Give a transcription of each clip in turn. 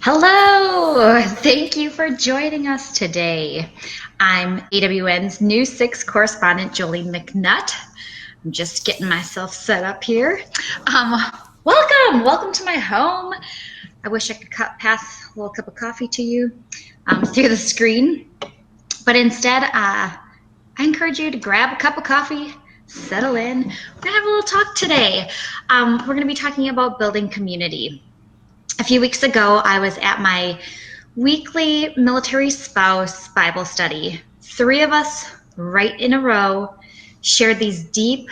Hello! Thank you for joining us today. I'm AWN's News 6 correspondent, Jolie McNutt. I'm just getting myself set up here. Welcome to my home. I wish I could pass a little cup of coffee to you through the screen, but instead, I encourage you to grab a cup of coffee, settle in. We're gonna have a little talk today. We're gonna be talking about building community. A few weeks ago, I was at my weekly military spouse Bible study. Three of us, right in a row, shared these deep,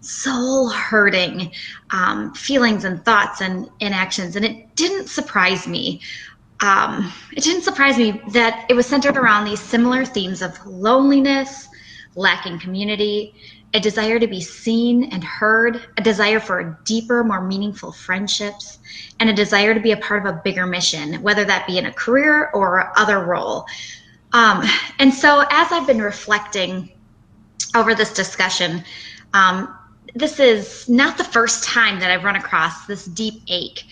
soul-hurting feelings and thoughts and actions, and it didn't surprise me. That it was centered around these similar themes of loneliness, lacking community, a desire to be seen and heard, a desire for deeper, more meaningful friendships, and a desire to be a part of a bigger mission, whether that be in a career or other role. And so as I've been reflecting over this discussion, this is not the first time that I've run across this deep ache.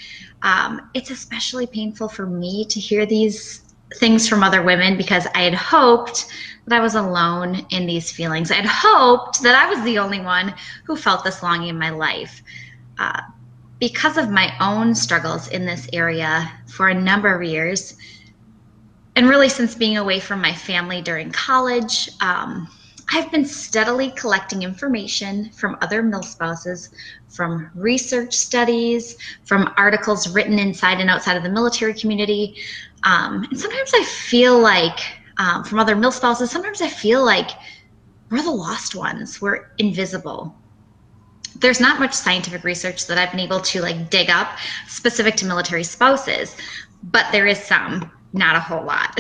It's especially painful for me to hear these things from other women because I had hoped that I was alone in these feelings. I had hoped that I was the only one who felt this longing in my life. Because of my own struggles in this area for a number of years, and really since being away from my family during college, I've been steadily collecting information from other MilSpouses, from research studies, from articles written inside and outside of the military community. And sometimes I feel like, from other MilSpouses, sometimes I feel like we're the lost ones. We're invisible. There's not much scientific research that I've been able to dig up specific to military spouses, but there is some. Not a whole lot.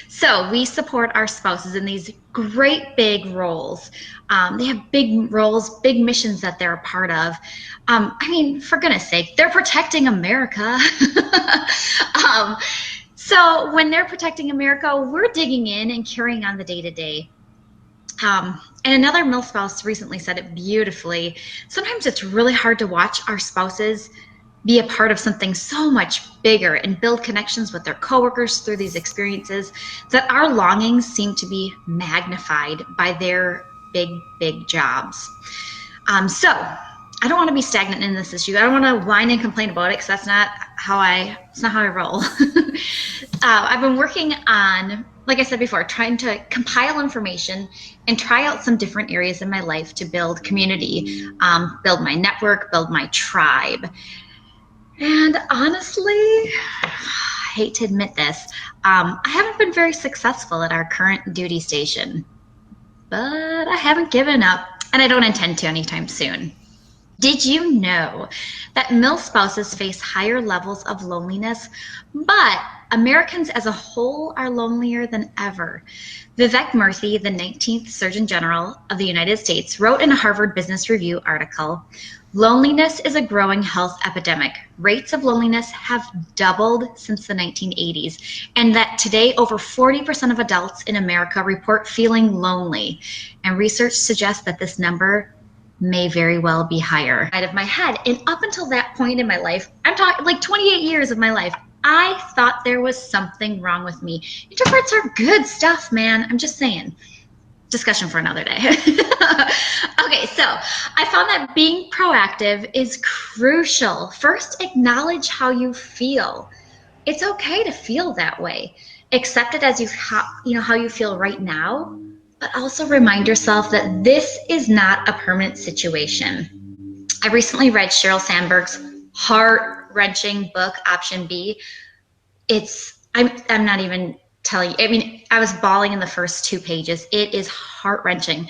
So we support our spouses in these great big roles. They have big roles, big missions that they're a part of. For goodness sake, they're protecting America. So when they're protecting America, we're digging in and carrying on the day-to-day. And another MilSpouse recently said it beautifully. Sometimes it's really hard to watch our spouses be a part of something so much bigger and build connections with their coworkers through these experiences that our longings seem to be magnified by their big jobs. So I don't want to be stagnant in this issue. I don't want to whine and complain about it because that's not how I roll. I've been working on, like I said before, trying to compile information and try out some different areas in my life to build community, build my network, build my tribe. And honestly, I hate to admit this, I haven't been very successful at our current duty station, but I haven't given up, and I don't intend to anytime soon. Did you know that MilSpouses face higher levels of loneliness, but Americans as a whole are lonelier than ever? Vivek Murthy, the 19th Surgeon General of the United States, wrote in a Harvard Business Review article, "Loneliness is a growing health epidemic. Rates of loneliness have doubled since the 1980s, and that today over 40% of adults in America report feeling lonely. And research suggests that this number may very well be higher." Out of my head, and up until that point in my life, I'm talking like 28 years of my life, I thought there was something wrong with me. Introverts are good stuff, man. I'm just saying. Discussion for another day. Okay, so I found that being proactive is crucial. First, acknowledge how you feel. It's okay to feel that way. Accept it as how you feel right now, but also remind yourself that this is not a permanent situation. I recently read Sheryl Sandberg's heart-wrenching book, Option B. I'm not even telling you. I was bawling in the first 2 pages. It is heart-wrenching.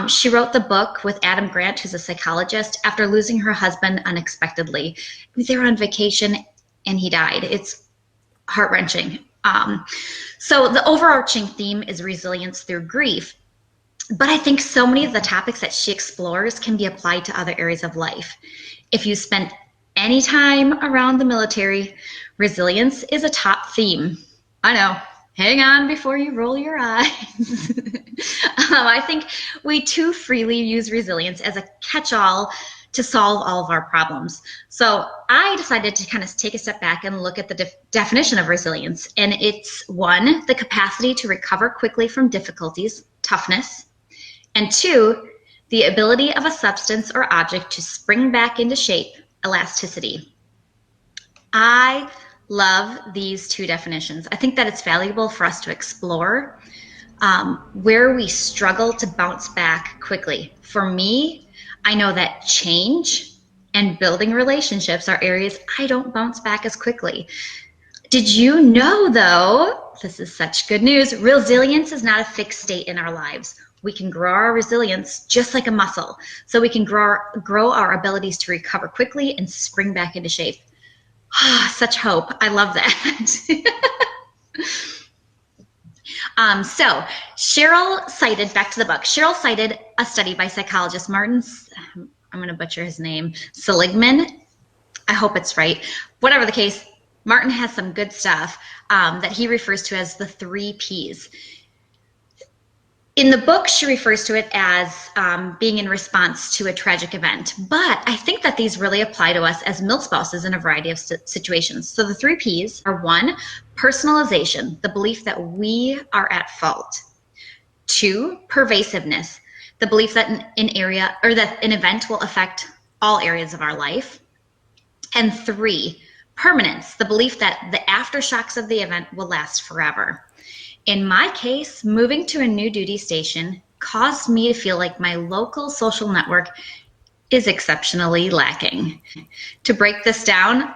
She wrote the book with Adam Grant, who's a psychologist, after losing her husband unexpectedly. They were on vacation and he died. It's heart-wrenching. So the overarching theme is resilience through grief. But I think so many of the topics that she explores can be applied to other areas of life. If you spent any time around the military, resilience is a top theme. I know. Hang on before you roll your eyes. I think we too freely use resilience as a catch-all to solve all of our problems. So I decided to kind of take a step back and look at the definition of resilience. And it's 1, the capacity to recover quickly from difficulties, toughness. And 2, the ability of a substance or object to spring back into shape, elasticity. I love these 2 definitions. I think that it's valuable for us to explore where we struggle to bounce back quickly. For me, I know that change and building relationships are areas I don't bounce back as quickly. Did you know, though, this is such good news, resilience is not a fixed state in our lives. We can grow our resilience just like a muscle. So we can grow our abilities to recover quickly and spring back into shape. Such hope. I love that. So Cheryl cited, back to the book, Cheryl cited a study by psychologist Martin, I'm going to butcher his name, Seligman. I hope it's right. Whatever the case, Martin has some good stuff that he refers to as the 3 Ps. In the book, she refers to it as being in response to a tragic event. But I think that these really apply to us as MilSpouses in a variety of situations. So the 3 Ps are 1, personalization, the belief that we are at fault. 2, pervasiveness, the belief that an event will affect all areas of our life. And 3, permanence, the belief that the aftershocks of the event will last forever. In my case, moving to a new duty station caused me to feel like my local social network is exceptionally lacking. To break this down,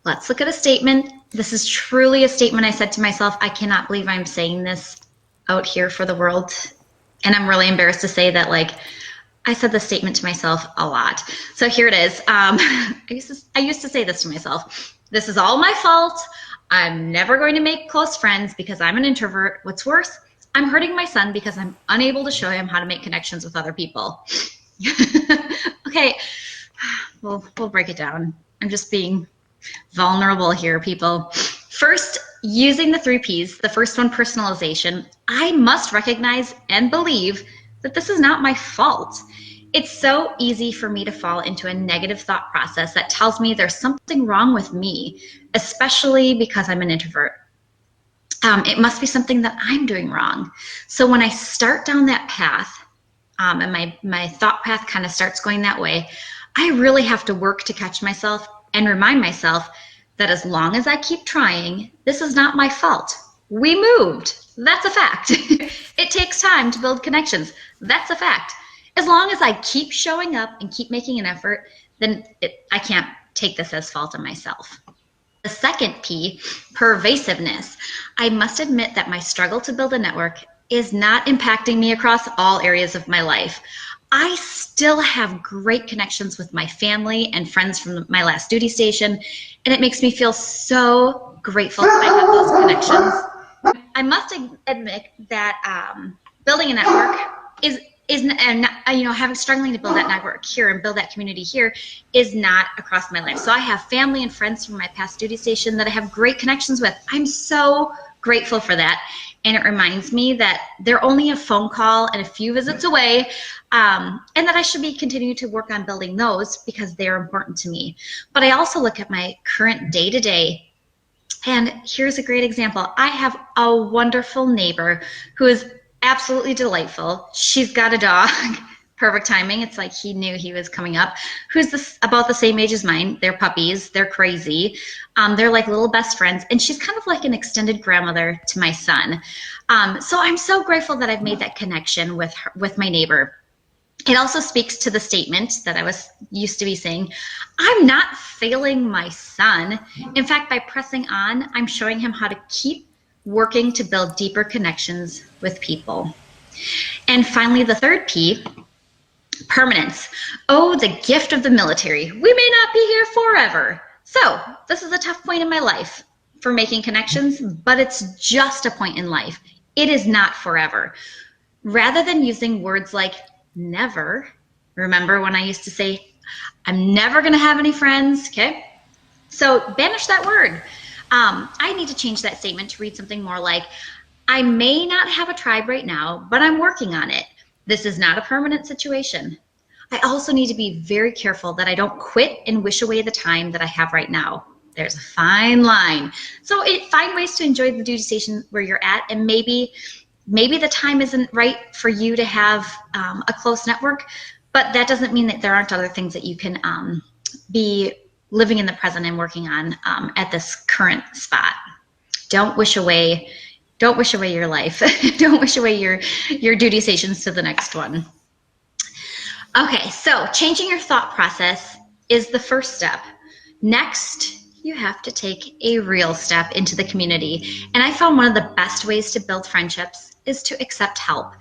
let's look at a statement. This is truly a statement I said to myself. I cannot believe I'm saying this out here for the world. And I'm really embarrassed to say that, like, I said this statement to myself a lot. So here it is. I used to say this to myself. This is all my fault. I'm never going to make close friends because I'm an introvert. What's worse, I'm hurting my son because I'm unable to show him how to make connections with other people. Okay, we'll break it down. I'm just being vulnerable here, people. First, using the 3 Ps, the first one, personalization, I must recognize and believe that this is not my fault. It's so easy for me to fall into a negative thought process that tells me there's something wrong with me, especially because I'm an introvert. It must be something that I'm doing wrong. So when I start down that path, and my thought path kind of starts going that way, I really have to work to catch myself and remind myself that as long as I keep trying, this is not my fault. We moved. That's a fact. It takes time to build connections. That's a fact. As long as I keep showing up and keep making an effort, then I can't take this as fault on myself. The second P, pervasiveness. I must admit that my struggle to build a network is not impacting me across all areas of my life. I still have great connections with my family and friends from my last duty station, and it makes me feel so grateful that I have those connections. I must admit that building a network struggling to build that network here and build that community here is not across my life. So I have family and friends from my past duty station that I have great connections with. I'm so grateful for that. And it reminds me that they're only a phone call and a few visits away, and that I should be continuing to work on building those because they're important to me. But I also look at my current day-to-day. And here's a great example. I have a wonderful neighbor who is absolutely delightful. She's got a dog. Perfect timing. It's like he knew he was coming up. Who's about the same age as mine. They're puppies. They're crazy. They're like little best friends. And she's kind of like an extended grandmother to my son. So I'm so grateful that I've made that connection with my neighbor. It also speaks to the statement that I was used to be saying, I'm not failing my son. In fact, by pressing on, I'm showing him how to keep working to build deeper connections with people. And finally, the third P, permanence. Oh, the gift of the military. We may not be here forever. So this is a tough point in my life for making connections, but it's just a point in life. It is not forever. Rather than using words like never, remember when I used to say, I'm never going to have any friends, okay? So banish that word. I need to change that statement to read something more like, I may not have a tribe right now, but I'm working on it. This is not a permanent situation. I also need to be very careful that I don't quit and wish away the time that I have right now. There's a fine line. So find ways to enjoy the duty station where you're at, and maybe the time isn't right for you to have a close network, but that doesn't mean that there aren't other things that you can be living in the present and working on at this current spot. Don't wish away your life. Don't wish away your duty stations to the next one. Okay, so changing your thought process is the first step. Next, you have to take a real step into the community. And I found one of the best ways to build friendships is to accept help.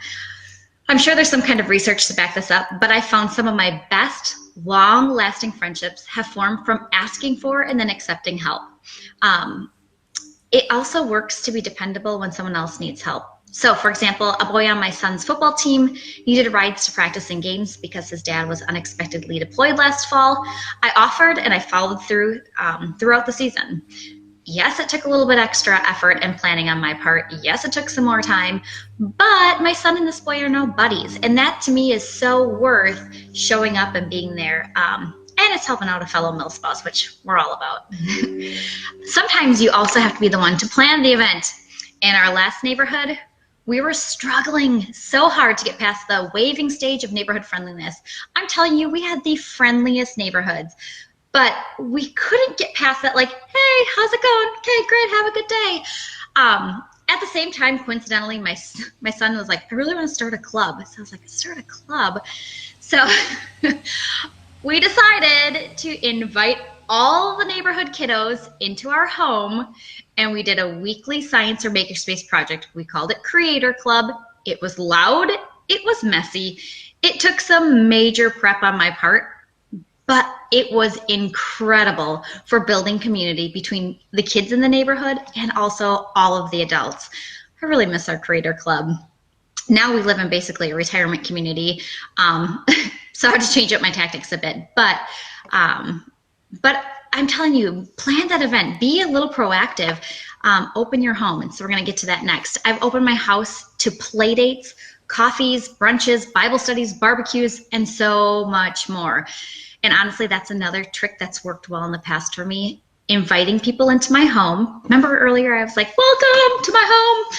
I'm sure there's some kind of research to back this up, but I found some of my best long-lasting friendships have formed from asking for and then accepting help. It also works to be dependable when someone else needs help. So, for example, a boy on my son's football team needed rides to practice and games because his dad was unexpectedly deployed last fall. I offered and I followed through throughout the season. Yes, it took a little bit extra effort and planning on my part. Yes, it took some more time, but my son and this boy are now buddies. And that to me is so worth showing up and being there. And it's helping out a fellow MilSpouse, which we're all about. Sometimes you also have to be the one to plan the event. In our last neighborhood, we were struggling so hard to get past the waving stage of neighborhood friendliness. I'm telling you, we had the friendliest neighborhoods, but we couldn't get past that, like, hey, how's it going? Okay, great, have a good day. At the same time, coincidentally, my son was like, I really want to start a club. So I was like, start a club. So we decided to invite all the neighborhood kiddos into our home, and we did a weekly science or makerspace project. We called it Creator Club. It was loud. It was messy. It took some major prep on my part, but it was incredible for building community between the kids in the neighborhood and also all of the adults. I really miss our Creator Club. Now we live in basically a retirement community, so I had to change up my tactics a bit. But I'm telling you, plan that event. Be a little proactive. Open your home. And so we're going to get to that next. I've opened my house to play dates, coffees, brunches, Bible studies, barbecues, and so much more. And honestly, that's another trick that's worked well in the past for me. Inviting people into my home. Remember earlier I was like, welcome to my home.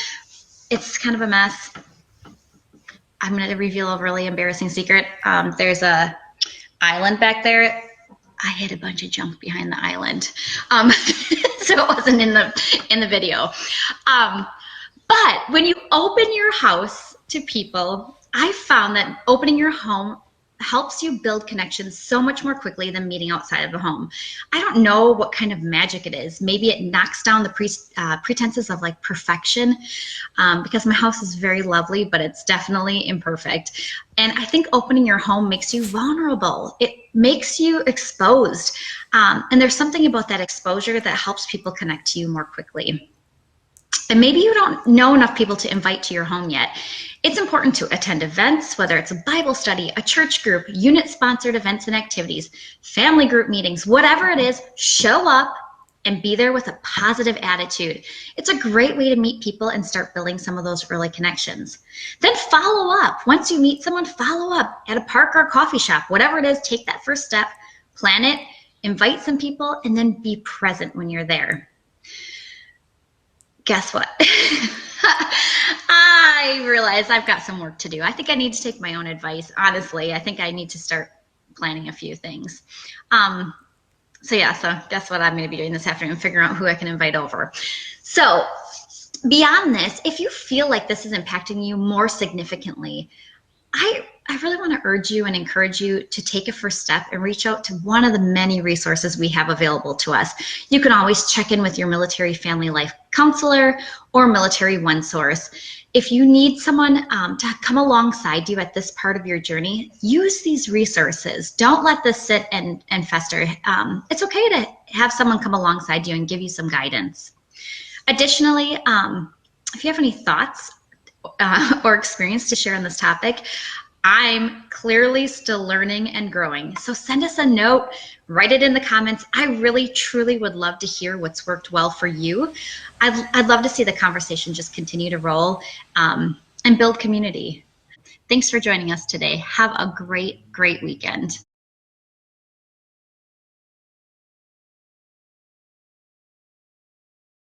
It's kind of a mess. I'm going to reveal a really embarrassing secret. There's a island back there. I hid a bunch of junk behind the island, so it wasn't in the video. But when you open your house to people, I found that opening your home helps you build connections so much more quickly than meeting outside of the home. I don't know what kind of magic it is. Maybe it knocks down the pretenses of like perfection, because my house is very lovely, but it's definitely imperfect. And I think opening your home makes you vulnerable. It makes you exposed. And there's something about that exposure that helps people connect to you more quickly. And maybe you don't know enough people to invite to your home yet. It's important to attend events, whether it's a Bible study, a church group, unit-sponsored events and activities, family group meetings, whatever it is, show up and be there with a positive attitude. It's a great way to meet people and start building some of those early connections. Then follow up. Once you meet someone, follow up at a park or a coffee shop, whatever it is, take that first step, plan it, invite some people, and then be present when you're there. Guess what? I realize I've got some work to do. I think I need to take my own advice. Honestly, I think I need to start planning a few things. So guess what I'm going to be doing this afternoon, figuring out who I can invite over. So beyond this, if you feel like this is impacting you more significantly, I really want to urge you and encourage you to take a first step and reach out to one of the many resources we have available to us. You can always check in with your military family life counselor or Military One Source. If you need someone to come alongside you at this part of your journey, use these resources. Don't let this sit and fester. It's okay to have someone come alongside you and give you some guidance. Additionally, if you have any thoughts or experience to share on this topic, I'm clearly still learning and growing. So send us a note, write it in the comments. I really, truly would love to hear what's worked well for you. I'd love to see the conversation just continue to roll and build community. Thanks for joining us today. Have a great, great weekend.